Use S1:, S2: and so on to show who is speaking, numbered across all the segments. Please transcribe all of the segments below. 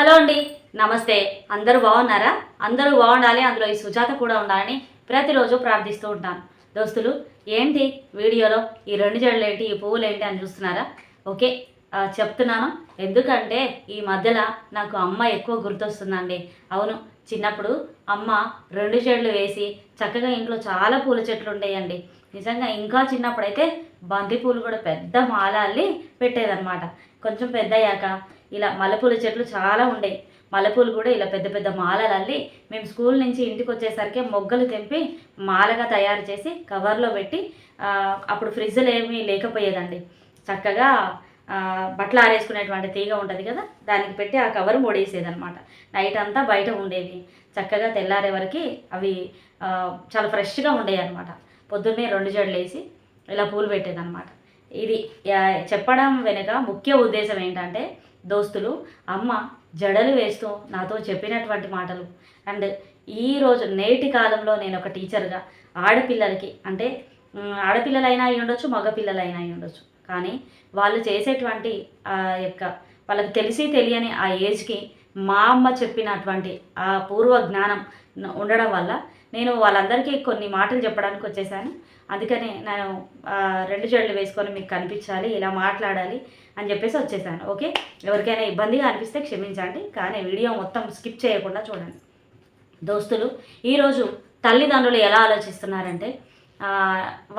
S1: Hello అండి, నమస్తే. అందరూ బాగున్నారా? అందరూ బాగుండాలి, అందులో ఈ సుజాత కూడా ఉండాలని ప్రతిరోజు ప్రార్థిస్తూ ఉంటాను. దోస్తులు, ఏంటి వీడియోలో ఈ రెండు జడలు ఏంటి, ఈ పువ్వులు ఏంటి అని చూస్తున్నారా? ఓకే, చెప్తున్నాను. ఎందుకంటే ఈ మధ్యలో నాకు అమ్మ ఎక్కువ గుర్తొస్తుందండి. అవును, చిన్నప్పుడు అమ్మ రెండు జడలు వేసి చక్కగా ఇంట్లో చాలా పూల చెట్లు ఉండేయండి. నిజంగా ఇంకా చిన్నప్పుడైతే బంతి పూలు కూడా పెద్ద మాల అల్లి పెట్టేదన్నమాట. కొంచెం పెద్ద అయ్యాక ఇలా మల్లెపూల చెట్లు చాలా ఉండేవి. మల్లెపూలు కూడా ఇలా పెద్ద పెద్ద మాలలు అల్లి మేము స్కూల్ నుంచి ఇంటికి వచ్చేసరికి మొగ్గలు తెంపి మాలగా తయారు చేసి కవర్లో పెట్టి, అప్పుడు ఫ్రిడ్జ్లు ఏమీ లేకపోయేదండి. చక్కగా బట్టలు ఆరేసుకునేటువంటి తీగ ఉంటుంది కదా, దానికి పెట్టి ఆ కవర్ ముడేసేదనమాట. నైట్ అంతా బయట ఉండేవి. చక్కగా తెల్లారే వరకు అవి చాలా ఫ్రెష్గా ఉండేవి అనమాట. పొద్దున్నే రెండు జడలు వేసి ఇలా పూలు పెట్టేదనమాట. ఇది చెప్పడం వెనుక ముఖ్య ఉద్దేశం ఏంటంటే, దోస్తులు, అమ్మ జడలు వేస్తూ నాతో చెప్పినటువంటి మాటలు. అండ్ ఈరోజు నేటి కాలంలో నేను ఒక టీచర్గా ఆడపిల్లలకి, అంటే ఆడపిల్లలైనా అయి ఉండొచ్చు, మగపిల్లలైనా అయి ఉండొచ్చు, కానీ వాళ్ళు చేసేటువంటి యొక్క వాళ్ళకి తెలిసి తెలియని ఆ ఏజ్కి మా అమ్మ చెప్పినటువంటి ఆ పూర్వ జ్ఞానం ఉండడం వల్ల నేను వాళ్ళందరికీ కొన్ని మాటలు చెప్పడానికి వచ్చేసాను. అందుకని నేను రెండు జడలు వేసుకొని మీకు కనిపించాలి, ఇలా మాట్లాడాలి అని చెప్పేసి వచ్చేసాను. ఓకే, ఎవరికైనా ఇబ్బందిగా అనిపిస్తే క్షమించండి, కానీ వీడియో మొత్తం స్కిప్ చేయకుండా చూడండి. దోస్తులు, ఈరోజు తల్లిదండ్రులు ఎలా ఆలోచిస్తున్నారంటే,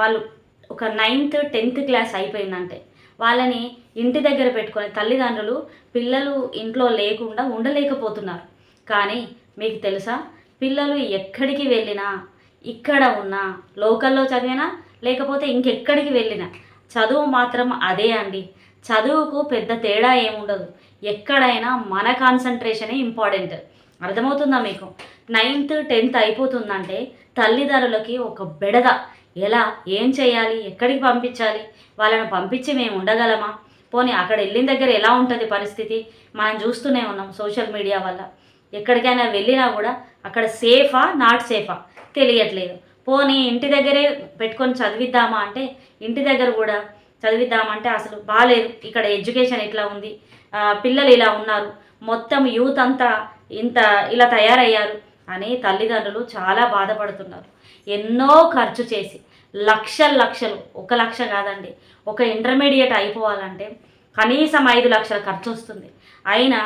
S1: వాళ్ళు ఒక 9th 10th క్లాస్ అయిపోయిందంటే వాళ్ళని ఇంటి దగ్గర పెట్టుకొని తల్లిదండ్రులు పిల్లలు ఇంట్లో లేకుండా ఉండలేకపోతున్నారు. కానీ మీకు తెలుసా, పిల్లలు ఎక్కడికి వెళ్ళినా, ఇక్కడ ఉన్నా, లోకల్లో చదివినా లేకపోతే ఇంకెక్కడికి వెళ్ళినా చదువు మాత్రం అదే అండి. చదువుకు పెద్ద తేడా ఏముండదు. ఎక్కడైనా మన కాన్సన్ట్రేషనే ఇంపార్టెంట్. అర్థమవుతుందా మీకు? 9th 10th అయిపోతుందంటే తల్లిదండ్రులకి ఒక బెడద. ఎలా, ఏం చేయాలి, ఎక్కడికి పంపించాలి, వాళ్ళని పంపించి మేము ఉండగలమా? పోనీ అక్కడ వెళ్ళిన దగ్గర ఎలా ఉంటుంది పరిస్థితి? మనం చూస్తూనే ఉన్నాం సోషల్ మీడియా వల్ల. ఎక్కడికైనా వెళ్ళినా కూడా అక్కడ సేఫా నాట్ సేఫా తెలియట్లేదు. పోనీ ఇంటి దగ్గరే పెట్టుకొని చదివిద్దామా అంటే ఇంటి దగ్గర కూడా చదివిద్దామంటే అసలు బాగాలేదు. ఇక్కడ ఎడ్యుకేషన్ ఇట్లా ఉంది, పిల్లలు ఇలా ఉన్నారు, మొత్తం యూత్ అంతా ఇంత ఇలా తయారయ్యారు అని తల్లిదండ్రులు చాలా బాధపడుతున్నారు. ఎన్నో ఖర్చు చేసి లక్షలు, 1 లక్ష కాదండి, ఒక ఇంటర్మీడియట్ అయిపోవాలంటే కనీసం 5 లక్షల ఖర్చు వస్తుంది. అయినా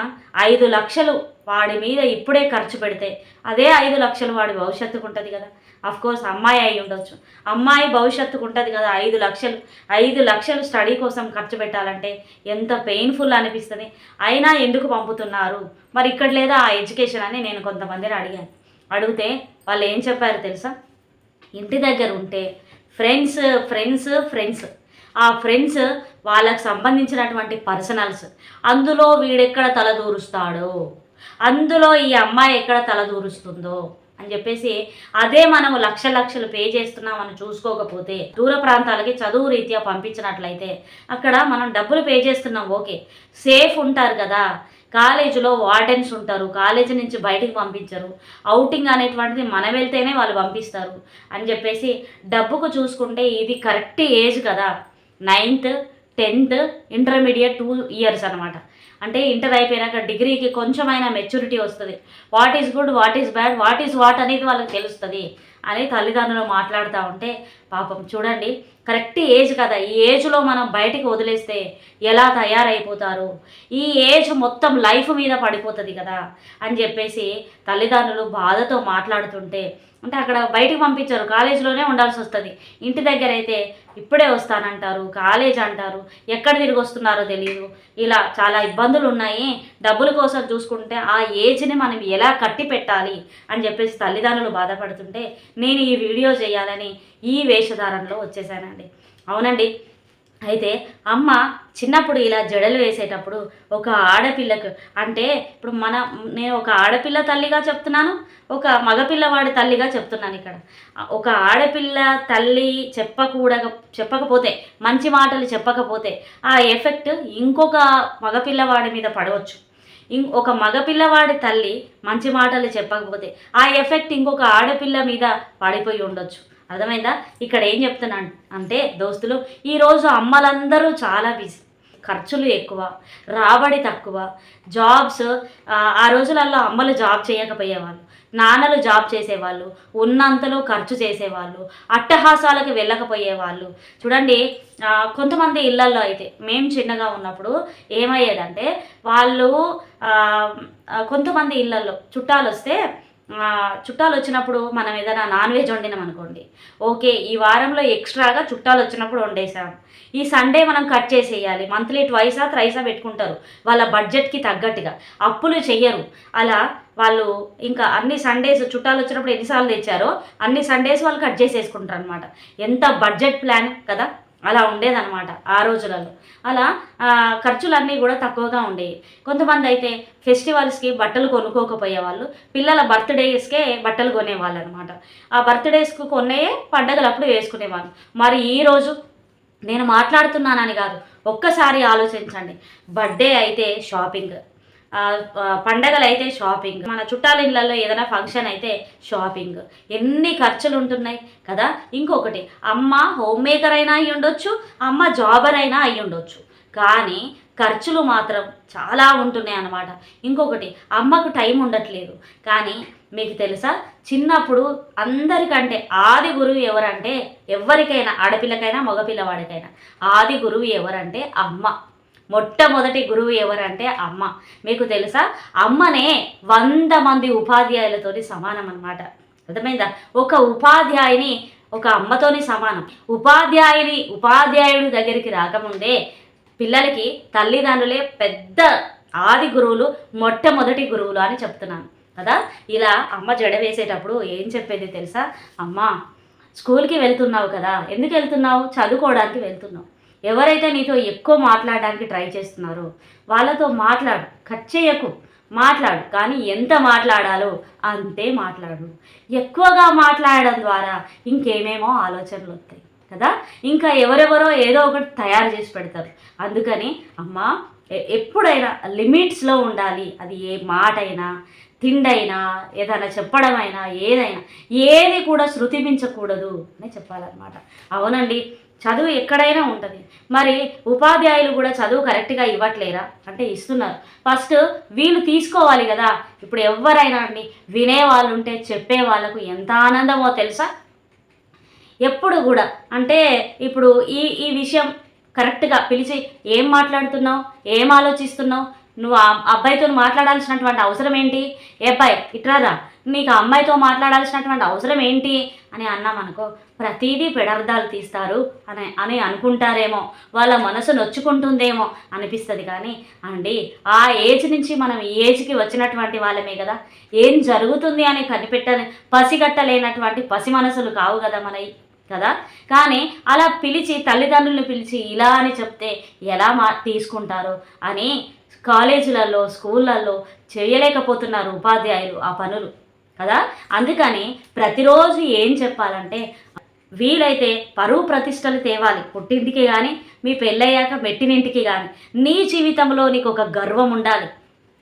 S1: 5 లక్షలు వాడి మీద ఇప్పుడే ఖర్చు పెడితే అదే 5 లక్షలు వాడి భవిష్యత్తుకు ఉంటుంది కదా. కోర్స్ అమ్మాయి అయి ఉండొచ్చు, అమ్మాయి భవిష్యత్తుకు ఉంటుంది కదా. 5 లక్షలు స్టడీ కోసం ఖర్చు పెట్టాలంటే ఎంత పెయిన్ఫుల్ అనిపిస్తుంది. అయినా ఎందుకు పంపుతున్నారు మరి, ఇక్కడ లేదా ఆ ఎడ్యుకేషన్ అని నేను కొంతమందిని అడిగితే వాళ్ళు ఏం చెప్పారు తెలుసా? ఇంటి దగ్గర ఉంటే ఫ్రెండ్స్, ఆ ఫ్రెండ్స్ వాళ్ళకు సంబంధించినటువంటి పర్సనల్స్, అందులో వీడెక్కడ తలదూరుస్తాడో, అందులో ఈ అమ్మాయి ఎక్కడ తలదూరుస్తుందో అని చెప్పేసి, అదే మనము లక్షలు పే చేస్తున్నామని చూసుకోకపోతే, దూర ప్రాంతాలకి చదువు రీత్యా పంపించినట్లయితే అక్కడ మనం డబ్బులు పే చేస్తున్నాం, ఓకే, సేఫ్ ఉంటారు కదా. కాలేజీలో వార్డెన్స్ ఉంటారు, కాలేజీ నుంచి బయటికి పంపించరు, అవుటింగ్ అనేటువంటిది మనం వెళ్తేనే వాళ్ళు పంపిస్తారు అని చెప్పేసి డబ్బుకు చూసుకుంటే ఇది కరెక్ట్ ఏజ్ కదా. 9th 10th ఇంటర్మీడియట్ 2 ఇయర్స్ అనమాట. అంటే ఇంటర్ అయిపోయినాక డిగ్రీకి కొంచెమైనా మెచ్యూరిటీ వస్తుంది. What is good, what is bad, what is what అనేది వాళ్ళకి తెలుస్తుంది అని తల్లిదండ్రులు మాట్లాడుతూ ఉంటే, పాపం చూడండి, కరెక్ట్ ఏజ్ కదా. ఈ ఏజ్లో మనం బయటికి వదిలేస్తే ఎలా తయారైపోతారు, ఈ ఏజ్ మొత్తం లైఫ్ మీద పడిపోతుంది కదా అని చెప్పేసి తల్లిదండ్రులు బాధతో మాట్లాడుతుంటే, అంటే అక్కడ బయటికి పంపించరు, కాలేజీలోనే ఉండాల్సి వస్తుంది. ఇంటి దగ్గర అయితే ఇప్పుడే వస్తానంటారు, కాలేజ్ అంటారు, ఎక్కడ తిరిగి వస్తున్నారో తెలియదు. ఇలా చాలా ఇబ్బందులు ఉన్నాయి. డబ్బుల కోసం చూసుకుంటే ఆ ఏజ్ని మనం ఎలా కట్టి పెట్టాలి అని చెప్పేసి తల్లిదండ్రులు బాధపడుతుంటే నేను ఈ వీడియో చేయాలని ఈ వేషధారణలో వచ్చేసానండి. అవునండి, అయితే అమ్మ చిన్నప్పుడు ఇలా జడలు వేసేటప్పుడు ఒక ఆడపిల్లకు, అంటే ఇప్పుడు నేను ఒక ఆడపిల్ల తల్లిగా చెప్తున్నాను, ఒక మగపిల్లవాడి తల్లిగా చెప్తున్నాను. ఇక్కడ ఒక ఆడపిల్ల తల్లి చెప్పకపోతే, మంచి మాటలు చెప్పకపోతే ఆ ఎఫెక్ట్ ఇంకొక మగపిల్లవాడి మీద పడవచ్చు. ఒక మగపిల్లవాడి తల్లి మంచి మాటలు చెప్పకపోతే ఆ ఎఫెక్ట్ ఇంకొక ఆడపిల్ల మీద పడిపోయి ఉండొచ్చు. అర్థమైందా? ఇక్కడ ఏం చెప్తున్నాను అంటే దోస్తులు, ఈరోజు అమ్మలందరూ చాలా బిజీ, ఖర్చులు ఎక్కువ, రాబడి తక్కువ, జాబ్స్ ఆ రోజులలో అమ్మలు జాబ్ చేయకపోయేవాళ్ళు, నాన్నలు జాబ్ చేసేవాళ్ళు, ఉన్నంతలో ఖర్చు చేసేవాళ్ళు, అట్టహాసాలకు వెళ్ళకపోయేవాళ్ళు. చూడండి, కొంతమంది ఇళ్లల్లో అయితే మేము చిన్నగా ఉన్నప్పుడు ఏమయ్యేదంటే వాళ్ళు కొంతమంది ఇళ్లల్లో చుట్టాలు వచ్చినప్పుడు మనం ఏదైనా నాన్ వెజ్ వండినాం అనుకోండి, ఓకే ఈ వారంలో ఎక్స్ట్రాగా చుట్టాలు వచ్చినప్పుడు వండేసాం, ఈ సండే మనం కట్ చేసేయాలి, మంత్లీ ట్వైసా త్రైసా పెట్టుకుంటారు వాళ్ళ బడ్జెట్కి తగ్గట్టుగా, అప్పులు చెయ్యరు. అలా వాళ్ళు ఇంకా అన్ని సండేస్ చుట్టాలు వచ్చినప్పుడు ఎన్నిసార్లు తెచ్చారో అన్ని సండేస్ వాళ్ళు కట్ చేసేసుకుంటారు అనమాట. ఎంత బడ్జెట్ ప్లాన్ కదా, అలా ఉండేదన్నమాట ఆ రోజులలో. అలా ఖర్చులన్నీ కూడా తక్కువగా ఉండేవి. కొంతమంది అయితే ఫెస్టివల్స్కి బట్టలు కొనుక్కోకపోయేవాళ్ళు, పిల్లల బర్త్డేస్కే బట్టలు కొనేవాళ్ళు అనమాట. ఆ బర్త్డేస్కు కొనే పండగలప్పుడు వేసుకునేవాళ్ళు. మరి ఈరోజు నేను మాట్లాడుతున్నానని కాదు, ఒక్కసారి ఆలోచించండి. బర్త్డే అయితే షాపింగ్, పండగలు అయితే షాపింగ్, మన చుట్టాల ఇళ్ళల్లో ఏదైనా ఫంక్షన్ అయితే షాపింగ్, ఎన్ని ఖర్చులు ఉంటున్నాయి కదా. ఇంకొకటి, అమ్మ హోమ్ మేకర్ అయినా అయి ఉండొచ్చు, అమ్మ జాబర్ అయినా అయి ఉండొచ్చు, కానీ ఖర్చులు మాత్రం చాలా ఉంటున్నాయి అన్నమాట. ఇంకొకటి, అమ్మకు టైం ఉండట్లేదు. కానీ మీకు తెలుసా, చిన్నప్పుడు అందరికంటే ఆది గురువు ఎవరంటే, ఎవరికైనా ఆడపిల్లకైనా మగపిల్లవాడికైనా ఆది గురువు ఎవరంటే అమ్మ. మొట్టమొదటి గురువు ఎవరంటే అమ్మ. మీకు తెలుసా, అమ్మనే 100 మంది ఉపాధ్యాయులతోటి సమానం అన్నమాట. అర్థమైందా? ఒక ఉపాధ్యాయుని ఒక అమ్మతోని సమానం. ఉపాధ్యాయుడి దగ్గరికి రాకముందే పిల్లలకి తల్లిదండ్రులే పెద్ద ఆది గురువులు, మొట్టమొదటి గురువులు అని చెప్తున్నాను కదా. ఇలా అమ్మ జడ వేసేటప్పుడు ఏం చెప్పేది తెలుసా, అమ్మ స్కూల్కి వెళ్తున్నావు కదా, ఎందుకు వెళ్తున్నావు? చదువుకోవడానికి వెళ్తున్నావు. ఎవరైతే నీతో ఎక్కువ మాట్లాడడానికి ట్రై చేస్తున్నారో వాళ్ళతో మాట్లాడు, కట్ చేయకు, మాట్లాడు, కానీ ఎంత మాట్లాడాలో అంతే మాట్లాడు. ఎక్కువగా మాట్లాడడం ద్వారా ఇంకేమేమో ఆలోచనలు వస్తాయి కదా, ఇంకా ఎవరెవరో ఏదో ఒకటి తయారు చేసి పెడతారు. అందుకని అమ్మ ఎప్పుడైనా లిమిట్స్లో ఉండాలి. అది ఏ మాట అయినా, తిండైనా, ఏదైనా చెప్పడమైనా, ఏది కూడా శృతి మించకూడదు అని చెప్పాలన్నమాట. అవునండి, చదువు ఎక్కడైనా ఉంటుంది. మరి ఉపాధ్యాయులు కూడా చదువు కరెక్ట్గా ఇవ్వట్లేరా అంటే ఇస్తున్నారు. ఫస్ట్ వీళ్ళు తీసుకోవాలి కదా. ఇప్పుడు ఎవరైనా అండి, వినేవాళ్ళు ఉంటే చెప్పే వాళ్ళకు ఎంత ఆనందమో తెలుసా. ఎప్పుడు కూడా అంటే ఇప్పుడు ఈ విషయం కరెక్ట్గా పిలిచి ఏం మాట్లాడుతున్నావు, ఏం ఆలోచిస్తున్నావు, నువ్వు ఆ అబ్బాయితో మాట్లాడాల్సినటువంటి అవసరం ఏంటి, ఏ అబ్బాయి ఇట్రారా, నీకు ఆ అమ్మాయితో మాట్లాడాల్సినటువంటి అవసరం ఏంటి అని అన్నామనుకో, ప్రతిదీ పెడార్థాలు తీస్తారు అని అనుకుంటారేమో, వాళ్ళ మనసు నొచ్చుకుంటుందేమో అనిపిస్తుంది. కానీ అండి, ఆ ఏజ్ నుంచి మనం ఈ ఏజ్కి వచ్చినటువంటి వాళ్ళమే కదా, ఏం జరుగుతుంది అని పసిగట్టలేనటువంటి పసి మనసులు కావు కదా మనవి కదా. కానీ అలా పిలిచి, తల్లిదండ్రులను పిలిచి ఇలా అని చెప్తే ఎలా తీసుకుంటారో అని కాలేజీలలో, స్కూళ్ళల్లో చేయలేకపోతున్నారు ఉపాధ్యాయులు ఆ పనులు కదా. అందుకని ప్రతిరోజు ఏం చెప్పాలంటే, వీలైతే పరువు ప్రతిష్టలు తేవాలి, పుట్టింటికి కానీ మీ పెళ్ళయ్యాక మెట్టినింటికి కానీ. నీ జీవితంలో నీకు ఒక గర్వం ఉండాలి,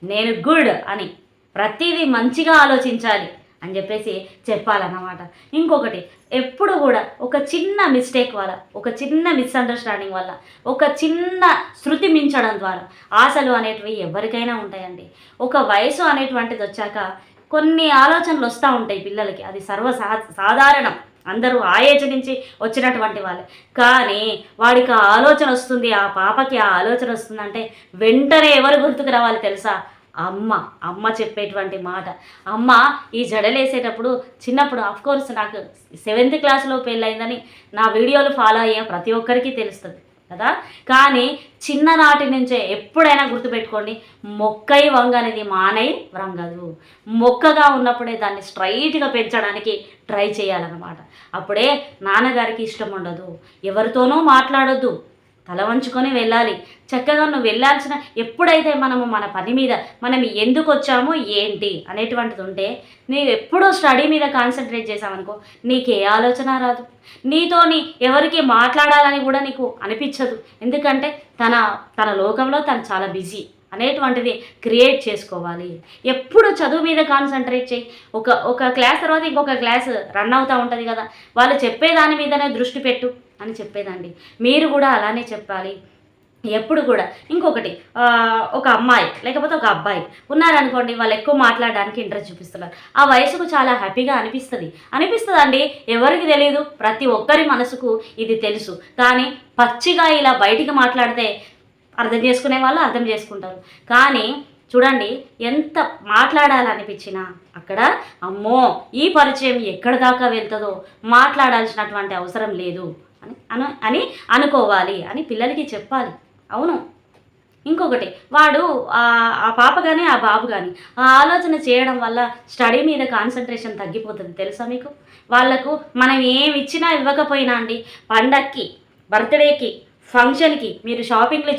S1: నేను గుడ్ అని, ప్రతిదీ మంచిగా ఆలోచించాలి అని చెప్పేసి చెప్పాలన్నమాట. ఇంకొకటి, ఎప్పుడు కూడా ఒక చిన్న మిస్టేక్ వల్ల, ఒక చిన్న మిస్అండర్స్టాండింగ్ వల్ల, ఒక చిన్న శృతి మించడం ద్వారా ఆశలు అనేటివి ఎవరికైనా ఉంటాయండి. ఒక వయసు అనేటువంటిది వచ్చాక కొన్ని ఆలోచనలు వస్తూ ఉంటాయి పిల్లలకి, అది సాధారణం. అందరూ ఆ ఏజ్ నుంచి వచ్చినటువంటి వాళ్ళే. కానీ వాడికి ఆ ఆలోచన వస్తుంది, ఆ పాపకి ఆ ఆలోచన వస్తుందంటే వెంటనే ఎవరు గుర్తుకు రావాలి తెలుసా? అమ్మ చెప్పేటువంటి మాట. అమ్మ ఈ జడలేసేటప్పుడు చిన్నప్పుడు, ఆఫ్కోర్స్ నాకు 7th క్లాస్లో పెళ్ళయిందని నా వీడియోలు ఫాలో అయ్యే ప్రతి ఒక్కరికి తెలుస్తుంది కదా. కానీ చిన్ననాటి నుంచే ఎప్పుడైనా గుర్తుపెట్టుకోండి, మొక్కై వంగనిది మానై వ్రంగదు. మొక్కగా ఉన్నప్పుడే దాన్ని స్ట్రైట్గా పెంచడానికి ట్రై చేయాలన్నమాట. అప్పుడే నాన్నగారికి ఇష్టం ఉండదు, ఎవరితోనూ మాట్లాడొద్దు, తల వంచుకొని వెళ్ళాలి. చక్కగా నువ్వు వెళ్ళాల్సిన, ఎప్పుడైతే మనము మన పని మీద మనం ఎందుకు వచ్చామో ఏంటి అనేటువంటిది ఉంటే, నీవు ఎప్పుడూ స్టడీ మీద కాన్సన్ట్రేట్ చేసావనుకో, నీకే ఆలోచన రాదు, నీతోని ఎవరికి మాట్లాడాలని కూడా నీకు అనిపించదు. ఎందుకంటే తన లోకంలో తను చాలా బిజీ అనేటువంటిది క్రియేట్ చేసుకోవాలి. ఎప్పుడు చదువు మీద కాన్సన్ట్రేట్ చేయి. ఒక క్లాస్ తర్వాత ఇంకొక క్లాస్ రన్ అవుతూ ఉంటుంది కదా, వాళ్ళు చెప్పేదాని మీదనే దృష్టి పెట్టు అని చెప్పేదండి. మీరు కూడా అలానే చెప్పాలి. ఎప్పుడు కూడా ఇంకొకటి ఒక అమ్మాయి లేకపోతే ఒక అబ్బాయి ఉన్నారనుకోండి, వాళ్ళు ఎక్కువ మాట్లాడడానికి ఇంట్రెస్ట్ చూపిస్తున్నారు. ఆ వయసుకు చాలా హ్యాపీగా అనిపిస్తుందండి. ఎవరికి తెలియదు, ప్రతి ఒక్కరి మనసుకు ఇది తెలుసు. కానీ పచ్చిగా ఇలా బయటికి మాట్లాడితే అర్థం చేసుకునే వాళ్ళు అర్థం చేసుకుంటారు. కానీ చూడండి, ఎంత మాట్లాడాలనిపించినా అక్కడ అమ్మో ఈ పరిచయం ఎక్కడి దాకా వెళ్తుందో, మాట్లాడాల్సినటువంటి అవసరం లేదు అని అనుకోవాలి అని పిల్లలకి చెప్పాలి. అవును. ఇంకొకటి, వాడు ఆ పాప కానీ ఆ బాబు కానీ ఆ ఆలోచన చేయడం వల్ల స్టడీ మీద కాన్సన్ట్రేషన్ తగ్గిపోతుంది. తెలుసా మీకు? వాళ్ళకు మనం ఏమి ఇచ్చినా ఇవ్వకపోయినా అండి, పండక్కి, బర్త్డేకి, ఫంక్షన్కి మీరు షాపింగ్లు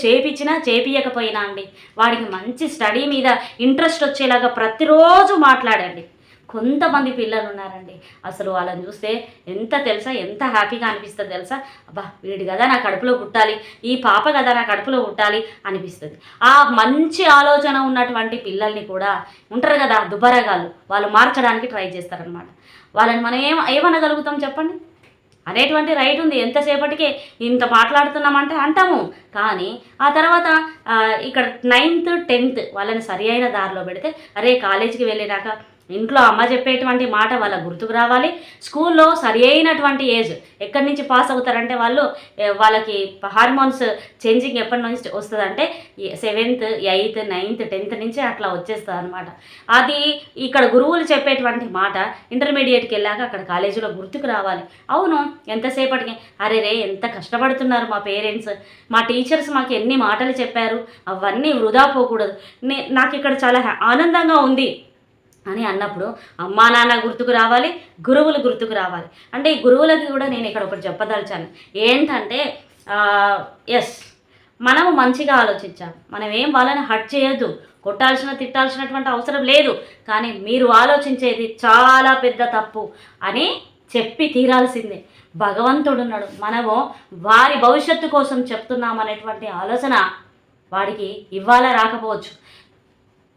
S1: చేపియకపోయినా అండి, వాడికి మంచి స్టడీ మీద ఇంట్రెస్ట్ వచ్చేలాగా ప్రతిరోజు మాట్లాడండి. కొంతమంది పిల్లలు ఉన్నారండి, అసలు వాళ్ళని చూస్తే ఎంత హ్యాపీగా అనిపిస్తుంది తెలుసా? అబ్బా, వీడి కదా నా కడుపులో పుట్టాలి, ఈ పాప కదా నా కడుపులో పుట్టాలి అనిపిస్తుంది. ఆ మంచి ఆలోచన ఉన్నటువంటి పిల్లల్ని కూడా ఉంటారు కదా దుబ్బరగాళ్ళు, వాళ్ళు మార్చడానికి ట్రై చేస్తారనమాట. వాళ్ళని మనం ఏమనగలుగుతాం చెప్పండి? అనేటువంటి రైట్ ఉంది. ఎంతసేపటికే ఇంత మాట్లాడుతున్నామంటే అంటాము. కానీ ఆ తర్వాత ఇక్కడ 9th 10th వాళ్ళని సరి అయిన దారిలో పెడితే, అరే కాలేజీకి వెళ్ళినాక ఇంట్లో అమ్మ చెప్పేటువంటి మాట వాళ్ళ గుర్తుకు రావాలి. స్కూల్లో సరి అయినటువంటి ఏజ్ ఎక్కడి నుంచి పాస్ అవుతారంటే వాళ్ళకి హార్మోన్స్ చేంజింగ్ ఎప్పటి నుంచి వస్తుందంటే 7th 8th 9th 10th నుంచి అట్లా వచ్చేస్తుంది అనమాట. అది ఇక్కడ గురువులు చెప్పేటువంటి మాట ఇంటర్మీడియట్కి వెళ్ళాక అక్కడ కాలేజీలో గుర్తుకు రావాలి. అవును, ఎంతసేపటికి అరే రే ఎంత కష్టపడుతున్నారు మా పేరెంట్స్, మా టీచర్స్ మాకు ఎన్ని మాటలు చెప్పారు, అవన్నీ వృధా పోకూడదు, నాకు ఇక్కడ చాలా ఆనందంగా ఉంది అని అన్నప్పుడు అమ్మా నాన్న గుర్తుకు రావాలి, గురువులు గుర్తుకు రావాలి. అంటే ఈ గురువులకి కూడా నేను ఇక్కడ ఒకటి చెప్పదలిచాను. ఏంటంటే ఎస్, మనము మంచిగా ఆలోచించాలి. మనం ఏం వాళ్ళని హర్ట్ చేయొద్దు, తిట్టాల్సినటువంటి అవసరం లేదు. కానీ మీరు ఆలోచించేది చాలా పెద్ద తప్పు అని చెప్పి తీరాల్సిందే. భగవంతుడున్నాడు, మనము వారి భవిష్యత్తు కోసం చెప్తున్నామనేటువంటి ఆలోచన వాడికి ఇవ్వాలా రాకపోవచ్చు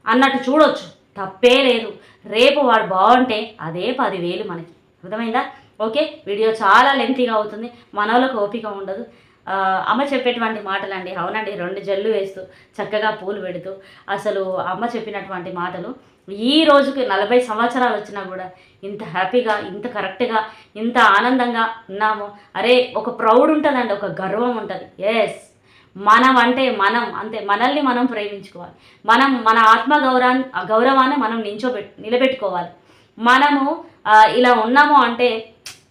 S1: అన్నట్టు చూడొచ్చు, తప్పే లేదు. రేపు వాడు బాగుంటే అదే 10,000 మనకి. అర్థమైందా? ఓకే, వీడియో చాలా లెంతీగా అవుతుంది, మనోళ్ళకు ఓపిక ఉండదు. అమ్మ చెప్పేటువంటి మాటలండి. అవునండి, 2 జల్లు వేస్తూ చక్కగా పూలు పెడుతూ, అసలు అమ్మ చెప్పినటువంటి మాటలు ఈ రోజుకి 40 సంవత్సరాలు వచ్చినా కూడా ఇంత హ్యాపీగా, ఇంత కరెక్ట్గా, ఇంత ఆనందంగా ఉన్నాము. అరే ఒక ప్రౌడ్ ఉంటుందండి, ఒక గర్వం ఉంటుంది. ఎస్, మనం అంటే మనం అంతే, మనల్ని మనం ప్రేమించుకోవాలి. మన గౌరవాన్ని మనం నిలబెట్టుకోవాలి. మనము ఇలా ఉన్నాము అంటే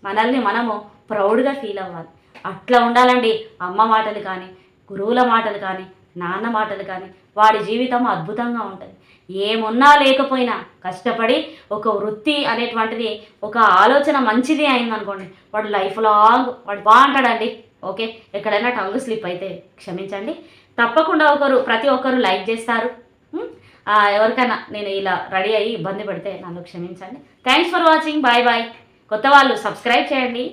S1: మనల్ని మనము ప్రౌడ్గా ఫీల్ అవ్వాలి. అట్లా ఉండాలండి. అమ్మ మాటలు కానీ, గురువుల మాటలు కానీ, నాన్న మాటలు కానీ, వాడి జీవితం అద్భుతంగా ఉంటుంది. ఏమున్నా లేకపోయినా కష్టపడి ఒక వృత్తి అనేటువంటిది, ఒక ఆలోచన మంచిది అయిందనుకోండి, వాడు లైఫ్ లాంగ్ వాడు బాగుంటాడండి. ఓకే, ఎక్కడైనా టంగ్ స్లిప్ అయితే క్షమించండి. తప్పకుండా ప్రతి ఒక్కరు లైక్ చేస్తారు. ఎవరికైనా నేను ఇలా రెడీ అయ్యి ఇబ్బంది పెడితే నన్ను క్షమించండి. Thanks for watching. Bye bye. కొత్త వాళ్ళు సబ్స్క్రైబ్ చేయండి.